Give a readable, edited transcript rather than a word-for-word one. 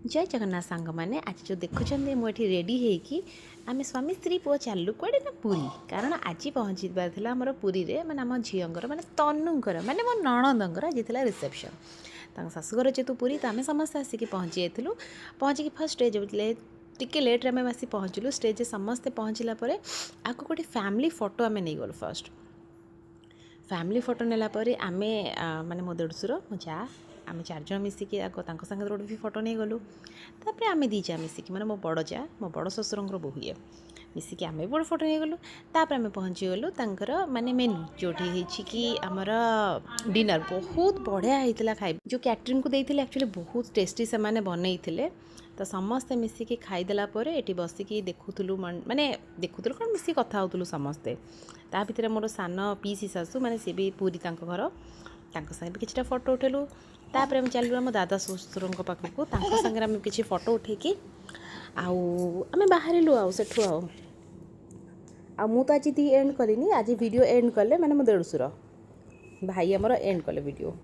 जय जगन्नाथ सांग मैंने आज जो देखुं मुझे रेडी होगी आम स्वामी स्त्री पुओ चलू कड़े ना पुरी कारण आज पहुँचार आमर पुरी में मैंने आम झीर मैंने तनुकर मैंने मो नणंदर आज शाशुघर शाशुघर जेतु पुरी तो आम समस्त आसिक पहुँची जाइलु पहुँचिकी फर्स्ट स्टेज टिके लेट्रे आम आसी पहुँचलु स्टेज समस्ते पहुँचला आगे गोटे फैमिली फोटो आम नहीं गलु फर्स्ट फैमिली फोटो नेलापर आम माने मो देढ़शुर मो जा आम चारजण मिसिकी सागे गोटे भी फोटो नहीं गलु तापर आम दीजा मिसिकी माने मो बड़ जा मो बड़ शशुर बहु ये मिसिकी आम भी गोटे फोटो नहीं गलु तापर आम पहुँची गलु तांकर माने मेन्यू जोटी कि आमर डिनर बहुत बढ़िया होता खाई जो कैटरिंग को देते एक्चुअली बहुत टेस्टी से माने बनई तो समस्ते मिसिकी खाईदेला ये बसिकी देखुलु माने देखुलु कौन मिसिक कथा होलु समस्ते ता भितर मोर सान पीसी शाशु माने सी भी पूरी घर सागे भी किछटा फोटो उठेलु तापर आम चलू आम दादा शशुर पाखक सागे आम किसी फोटो उठेकी आम बाहरलु आठू तो आज दी एंड कलिनी आज वीडियो एंड कले माने मो देढ़शुर भाई आमर एंड कले वीडियो।